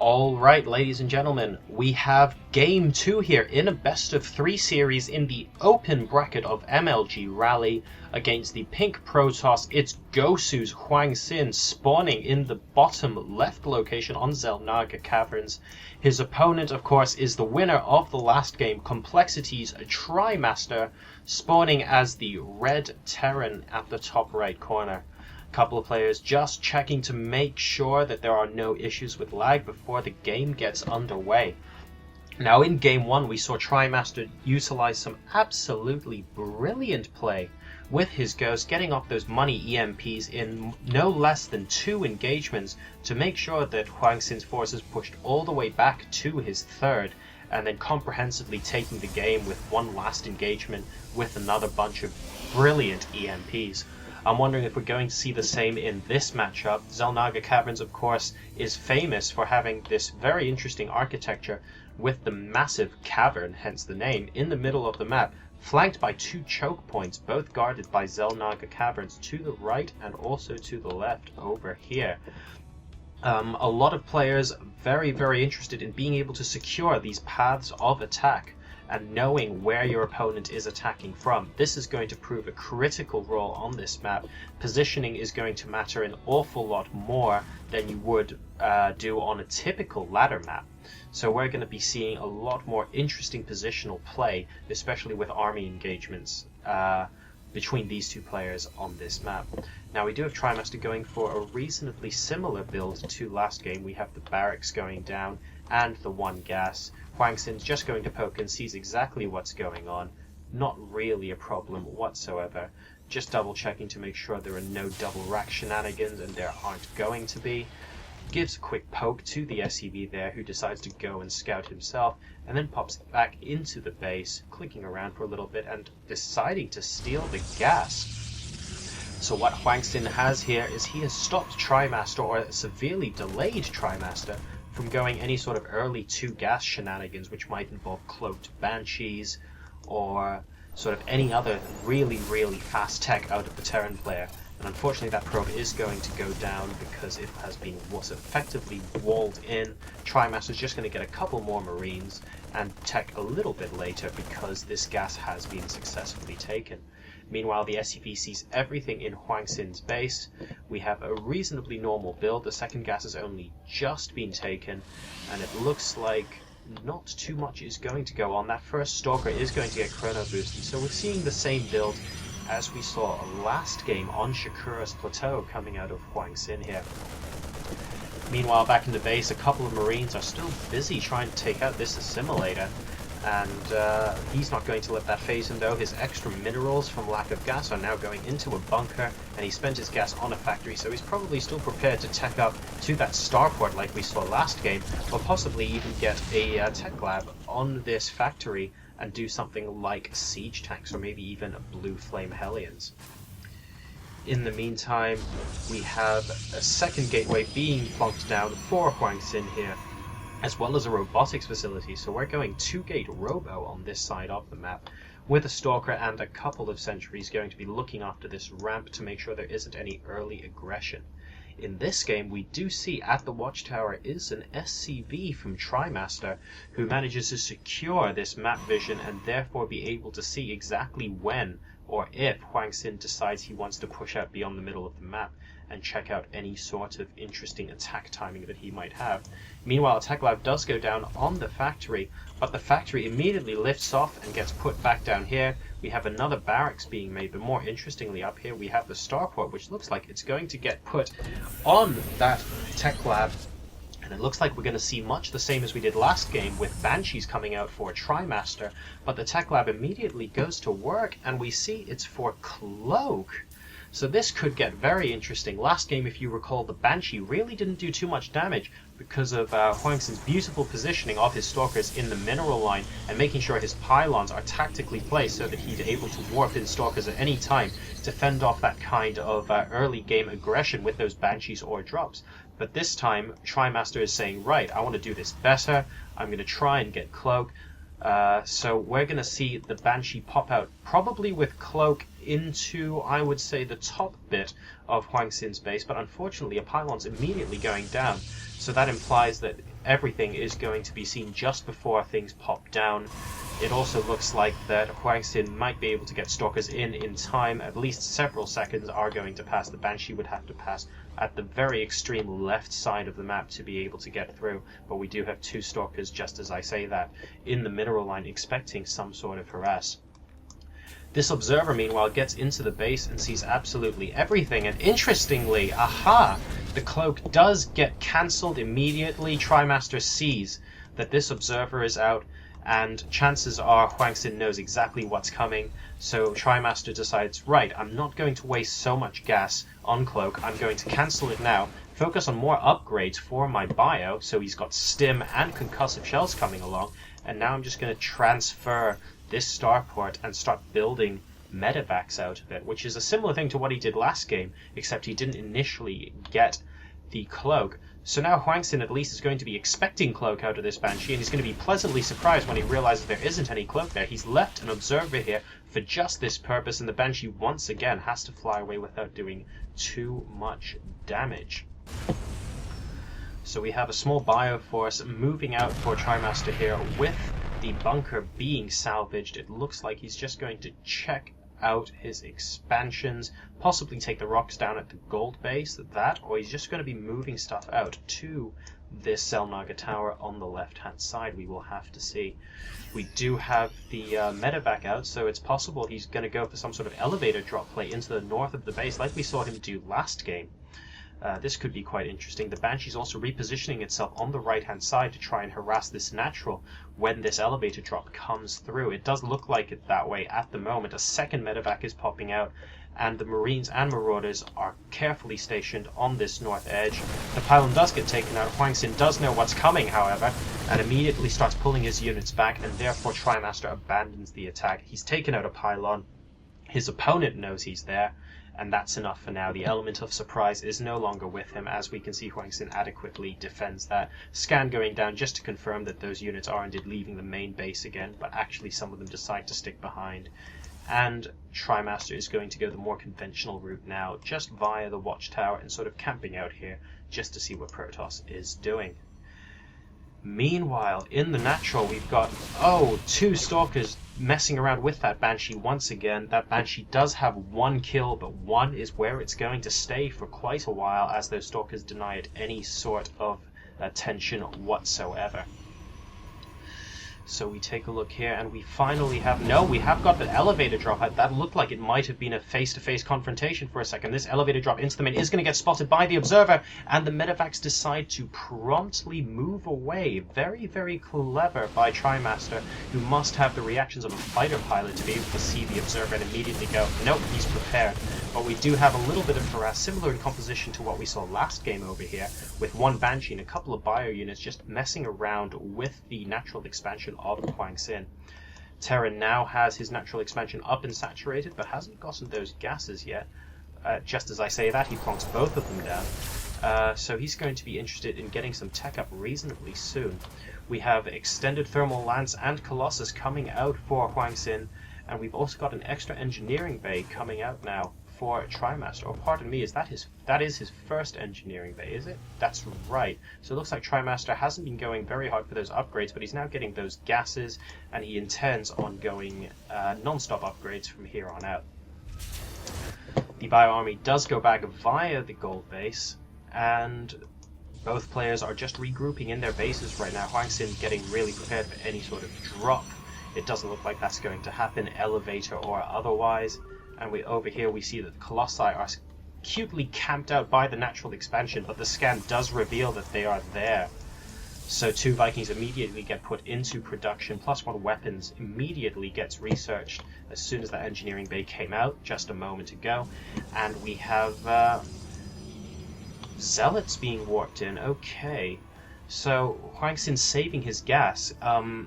Alright, ladies and gentlemen, we have Game 2 here in a best-of-3 series in the open bracket of MLG Raleigh against the pink Protoss. It's Gosu's HwangSin spawning in the bottom left location on Xel'Naga Caverns. His opponent, of course, is the winner of the last game, Complexity's TriMaster, spawning as the red Terran at the top right corner. Couple of players just checking to make sure that there are no issues with lag before the game gets underway. Now in Game 1 we saw TriMaster utilize some absolutely brilliant play with his Ghost, getting off those money EMPs in no less than 2 engagements to make sure that HwangSin's forces pushed all the way back to his third, and then comprehensively taking the game with one last engagement with another bunch of brilliant EMPs. I'm wondering if we're going to see the same in this matchup. Xel'Naga Caverns, of course, is famous for having this very interesting architecture with the massive cavern, hence the name, in the middle of the map, flanked by 2 choke points, both guarded by Xel'Naga Caverns to the right and also to the left over here. A lot of players very interested in being able to secure these paths of attack and knowing where your opponent is attacking from. This is going to prove a critical role on this map. Positioning is going to matter an awful lot more than you would do on a typical ladder map. So we're going to be seeing a lot more interesting positional play, especially with army engagements between these 2 players on this map. Now we do have TriMaster going for a reasonably similar build to last game. We have the barracks going down and the 1 gas. HwangSin's just going to poke and sees exactly what's going on. Not really a problem whatsoever. Just double checking to make sure there are no double rack shenanigans, and there aren't going to be. Gives a quick poke to the SCV there, who decides to go and scout himself, and then pops back into the base, clicking around for a little bit and deciding to steal the gas. So what HwangSin has here is he has stopped TriMaster, or severely delayed TriMaster, from going any sort of early 2 gas shenanigans, which might involve cloaked banshees or sort of any other really fast tech out of the Terran player. And unfortunately that probe is going to go down because it was effectively walled in. TriMaster's just going to get a couple more Marines and tech a little bit later because this gas has been successfully taken. Meanwhile, the SCV sees everything in HwangSin's base. We have a reasonably normal build. The second gas has only just been taken, and it looks like not too much is going to go on. That first Stalker is going to get chrono boosted, so we're seeing the same build as we saw last game on Shakura's Plateau coming out of HwangSin here. Meanwhile, back in the base, a couple of Marines are still busy trying to take out this assimilator, and he's not going to let that phase him though. His extra minerals from lack of gas are now going into a bunker, and he spent his gas on a factory, so he's probably still prepared to tech up to that starport like we saw last game, or possibly even get a tech lab on this factory and do something like siege tanks, or maybe even blue flame Hellions. In the meantime, we have a second gateway being plonked down for HwangSin here, as well as a robotics facility, so we're going 2-gate robo on this side of the map, with a Stalker and a couple of sentries going to be looking after this ramp to make sure there isn't any early aggression. In this game, we do see at the watchtower is an SCV from TriMaster, who manages to secure this map vision and therefore be able to see exactly when or if HwangSin decides he wants to push out beyond the middle of the map and check out any sort of interesting attack timing that he might have. Meanwhile, a tech lab does go down on the factory, but the factory immediately lifts off and gets put back down here. We have another barracks being made, but more interestingly up here we have the starport, which looks like it's going to get put on that tech lab. And it looks like we're going to see much the same as we did last game, with Banshees coming out for TriMaster, but the tech lab immediately goes to work, and we see it's for Cloak. So this could get very interesting. Last game, if you recall, the Banshee really didn't do too much damage because of HwangSin's beautiful positioning of his Stalkers in the mineral line and making sure his pylons are tactically placed so that he's able to warp in Stalkers at any time to fend off that kind of early game aggression with those Banshees or drops. But this time, TriMaster is saying, right, I want to do this better. I'm going to try and get Cloak. So we're going to see the Banshee pop out, probably with Cloak into, I would say, the top bit of HwangSin's base, but unfortunately a pylon's immediately going down, so that implies that everything is going to be seen just before things pop down. It also looks like that HwangSin might be able to get Stalkers in time. At least several seconds are going to pass. The Banshee would have to pass at the very extreme left side of the map to be able to get through, but we do have 2 Stalkers, just as I say that, in the mineral line expecting some sort of harass. This observer, meanwhile, gets into the base and sees absolutely everything, and interestingly, aha, the Cloak does get cancelled immediately. TriMaster sees that this observer is out, and chances are HwangSin knows exactly what's coming, so TriMaster decides, right, I'm not going to waste so much gas on Cloak, I'm going to cancel it now, focus on more upgrades for my bio, so he's got stim and concussive shells coming along, and now I'm just going to transfer this starport and start building medevacs out of it, which is a similar thing to what he did last game, except he didn't initially get the Cloak. So now HwangSin at least is going to be expecting Cloak out of this Banshee, and he's going to be pleasantly surprised when he realizes there isn't any Cloak there. He's left an observer here for just this purpose, and the Banshee once again has to fly away without doing too much damage. So we have a small bioforce moving out for TriMaster here with the bunker being salvaged. It looks like he's just going to check out his expansions, possibly take the rocks down at the gold base, or he's just going to be moving stuff out to this Xel'Naga tower on the left hand side. We will have to see. We do have the medevac out, so it's possible he's going to go for some sort of elevator drop play into the north of the base like we saw him do last game. This could be quite interesting. The Banshee's also repositioning itself on the right-hand side to try and harass this natural when this elevator drop comes through. It does look like it that way at the moment. A second medevac is popping out, and the Marines and Marauders are carefully stationed on this north edge. The pylon does get taken out. HwangSin does know what's coming, however, and immediately starts pulling his units back, and therefore TriMaster abandons the attack. He's taken out a pylon. His opponent knows he's there, and that's enough for now. The element of surprise is no longer with him, as we can see HwangSin adequately defends that. Scan going down just to confirm that those units are indeed leaving the main base again, but actually some of them decide to stick behind. And TriMaster is going to go the more conventional route now, just via the watchtower and sort of camping out here, just to see what Protoss is doing. Meanwhile, in the natural, we've got, 2 Stalkers messing around with that Banshee once again. That Banshee does have 1 kill, but 1 is where it's going to stay for quite a while, as those Stalkers deny it any sort of attention whatsoever. So we take a look here, and we finally have... No, we have got the elevator drop. That looked like it might have been a face-to-face confrontation for a second. This elevator drop into the main is going to get spotted by the observer, and the medevacs decide to promptly move away. Very, very clever by TriMaster, who must have the reactions of a fighter pilot to be able to see the observer and immediately go, nope, he's prepared. But we do have a little bit of harass, similar in composition to what we saw last game over here, with 1 Banshee and a couple of bio units just messing around with the natural expansion of HwangSin. Terran now has his natural expansion up and saturated, but hasn't gotten those gases yet. Just as I say that, he plonks both of them down. So he's going to be interested in getting some tech up reasonably soon. We have extended thermal lance and Colossus coming out for HwangSin, and we've also got an extra engineering bay coming out now for TriMaster. Oh, pardon me, that is his first engineering bay, is it? That's right. So it looks like TriMaster hasn't been going very hard for those upgrades, but he's now getting those gases, and he intends on going non-stop upgrades from here on out. The Bio Army does go back via the gold base, and both players are just regrouping in their bases right now. HwangSin getting really prepared for any sort of drop. It doesn't look like that's going to happen, elevator or otherwise. And over here we see that the Colossi are cutely camped out by the natural expansion, but the scan does reveal that they are there. So 2 Vikings immediately get put into production, plus 1 weapons immediately gets researched as soon as that engineering bay came out just a moment ago. And we have Zealots being warped in. Okay. So HwangSin's saving his gas.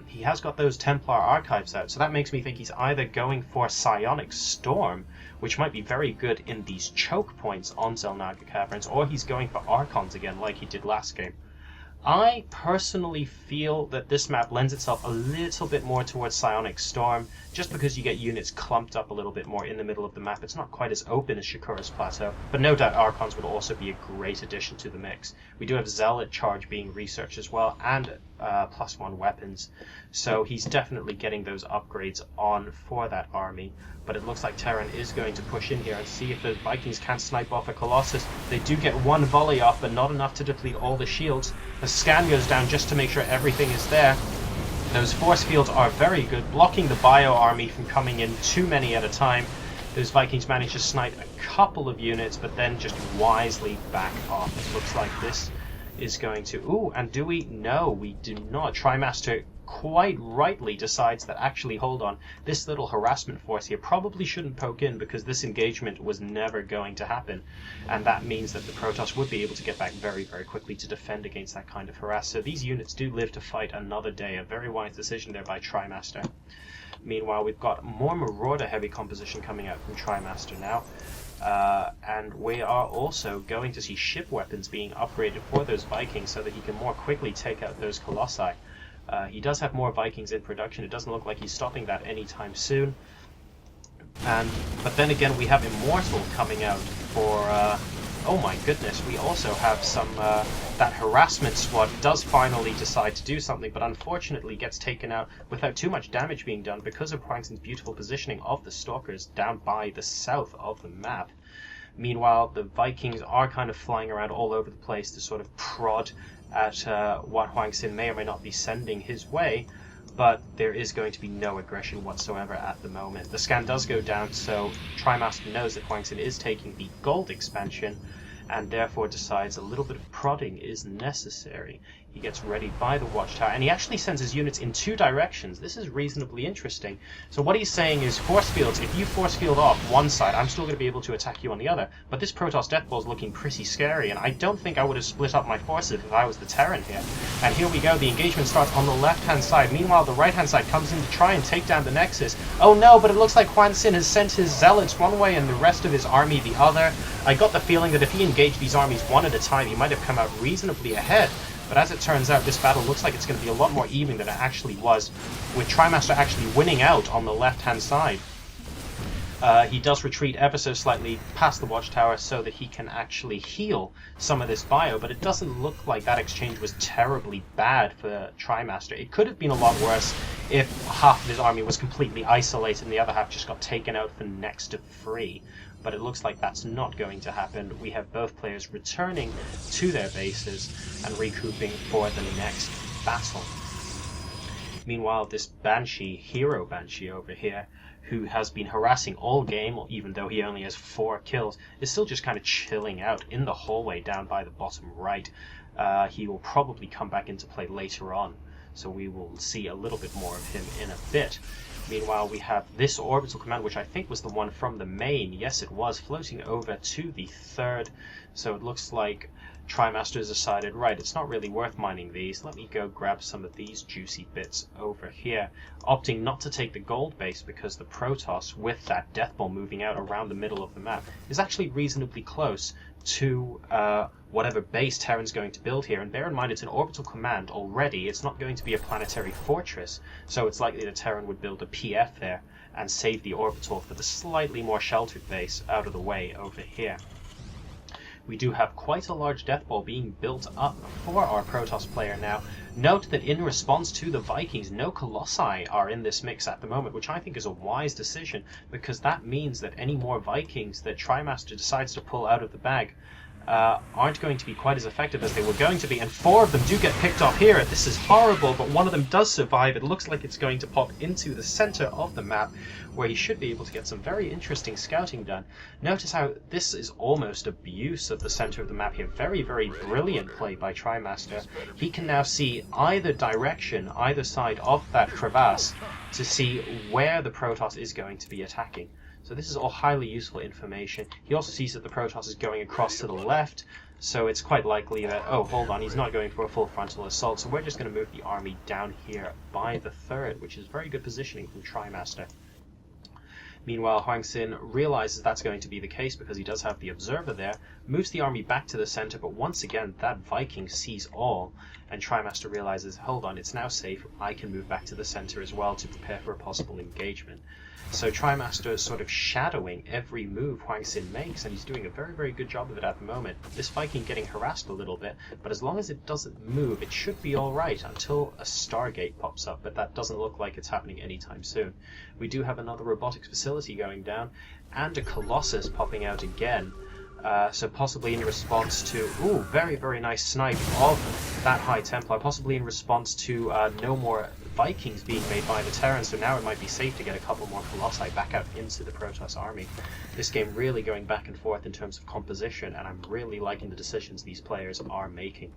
He has got those Templar archives out, so that makes me think he's either going for Psionic Storm, which might be very good in these choke points on Xel'Naga Caverns, or he's going for Archons again, like he did last game. I personally feel that this map lends itself a little bit more towards Psionic Storm, just because you get units clumped up a little bit more in the middle of the map. It's not quite as open as Shakura's Plateau, but no doubt Archons would also be a great addition to the mix. We do have Zealot Charge being researched as well, and +1 weapons, so he's definitely getting those upgrades on for that army. But it looks like Terran is going to push in here and see if the Vikings can snipe off a Colossus. They do get one volley off, but not enough to deplete all the shields. The scan goes down just to make sure everything is there. Those force fields are very good, blocking the bio army from coming in too many at a time. Those Vikings manage to snipe a couple of units, but then just wisely back off. It looks like this is going to... Ooh, and do we? No, we do not. TriMaster quite rightly decides that, actually, hold on, this little harassment force here probably shouldn't poke in, because this engagement was never going to happen, and that means that the Protoss would be able to get back very, very quickly to defend against that kind of harass. So these units do live to fight another day. A very wise decision there by TriMaster. Meanwhile, we've got more Marauder heavy composition coming out from TriMaster now. And we are also going to see ship weapons being upgraded for those Vikings so that he can more quickly take out those Colossi. He does have more Vikings in production. It doesn't look like he's stopping that anytime soon. But then again, we have Immortal coming out for... oh my goodness, we also have some... that harassment squad does finally decide to do something, but unfortunately gets taken out without too much damage being done because of HwangSin's beautiful positioning of the Stalkers down by the south of the map. Meanwhile, the Vikings are kind of flying around all over the place to sort of prod at what HwangSin may or may not be sending his way, but there is going to be no aggression whatsoever at the moment. The scan does go down, so TriMaster knows that HwangSin is taking the gold expansion, and therefore decides a little bit of prodding is necessary. He gets ready by the watchtower, and he actually sends his units in two directions. This is reasonably interesting. So what he's saying is, force fields, if you force field off one side, I'm still going to be able to attack you on the other. But this Protoss Deathball is looking pretty scary, and I don't think I would have split up my forces if I was the Terran here. And here we go, the engagement starts on the left-hand side. Meanwhile, the right-hand side comes in to try and take down the Nexus. Oh no, but it looks like HwangSin has sent his Zealots one way and the rest of his army the other. I got the feeling that if he engaged these armies one at a time, he might have come out reasonably ahead. But as it turns out, this battle looks like it's going to be a lot more even than it actually was, with TriMaster actually winning out on the left-hand side. He does retreat ever so slightly past the watchtower so that he can actually heal some of this bio, but it doesn't look like that exchange was terribly bad for TriMaster. It could have been a lot worse if half of his army was completely isolated and the other half just got taken out for next to free. But it looks like that's not going to happen. We have both players returning to their bases and recouping for the next battle. Meanwhile, this Banshee, Hero Banshee over here, who has been harassing all game, even though he only has 4 kills, is still just kind of chilling out in the hallway down by the bottom right. He will probably come back into play later on, so we will see a little bit more of him in a bit. Meanwhile, we have this orbital command, which I think was the one from the main. Yes, it was, floating over to the third. So it looks like TriMaster has decided, right, it's not really worth mining these. Let me go grab some of these juicy bits over here. Opting not to take the gold base because the Protoss, with that Deathball moving out around the middle of the map, is actually reasonably close to whatever base Terran's going to build here. And bear in mind, it's an orbital command already. It's not going to be a planetary fortress, so it's likely that Terran would build a PF there and save the orbital for the slightly more sheltered base out of the way over here. We do have quite a large Deathball being built up for our Protoss player now. Note that in response to the Vikings, no Colossi are in this mix at the moment, which I think is a wise decision, because that means that any more Vikings that TriMaster decides to pull out of the bag aren't going to be quite as effective as they were going to be, and 4 of them do get picked off here. This is horrible, but one of them does survive. It looks like it's going to pop into the center of the map, where he should be able to get some very interesting scouting done. Notice how this is almost abuse of the center of the map here. Very, very brilliant play by TriMaster. He can now see either direction, either side of that crevasse, to see where the Protoss is going to be attacking. So this is all highly useful information. He also sees that the Protoss is going across to the left, so it's quite likely that, oh, hold on, he's not going for a full frontal assault, so we're just going to move the army down here by the third, which is very good positioning from TriMaster. Meanwhile, HwangSin realizes that's going to be the case because he does have the observer there, moves the army back to the center, but once again, that Viking sees all, and TriMaster realizes, hold on, it's now safe, I can move back to the center as well to prepare for a possible engagement. So TriMaster is sort of shadowing every move HwangSin makes, and he's doing a very, very good job of it at the moment. This Viking getting harassed a little bit, but as long as it doesn't move, it should be alright until a Stargate pops up, but that doesn't look like it's happening anytime soon. We do have another robotics facility going down, and a Colossus popping out again. So possibly in response to, very, very nice snipe of that High Templar, possibly in response to no more Vikings being made by the Terran, so now it might be safe to get a couple more Colossi back out into the Protoss army. This game really going back and forth in terms of composition, and I'm really liking the decisions these players are making.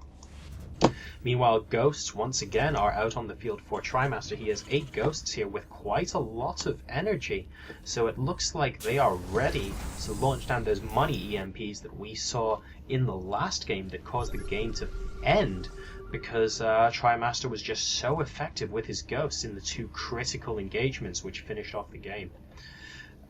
Meanwhile, Ghosts once again are out on the field for TriMaster. He has 8 Ghosts here with quite a lot of energy, so it looks like they are ready to launch down those money EMPs that we saw in the last game that caused the game to end, because TriMaster was just so effective with his Ghosts in the 2 critical engagements which finished off the game.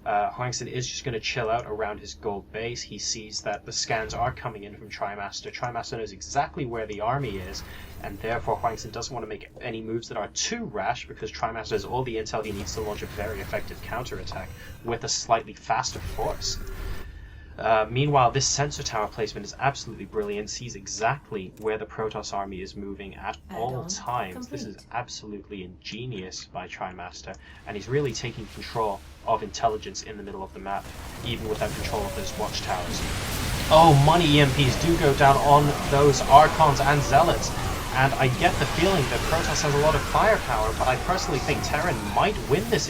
HwangSin is just going to chill out around his gold base. He sees that the scans are coming in from TriMaster. TriMaster knows exactly where the army is, and therefore HwangSin doesn't want to make any moves that are too rash, because TriMaster has all the intel he needs to launch a very effective counterattack with a slightly faster force. Meanwhile, this sensor tower placement is absolutely brilliant, sees exactly where the Protoss army is moving at all times. This is absolutely ingenious by TriMaster, and he's really taking control of intelligence in the middle of the map, even without control of those watchtowers. Oh, money EMPs do go down on those Archons and Zealots, and I get the feeling that Protoss has a lot of firepower, but I personally think Terran might win this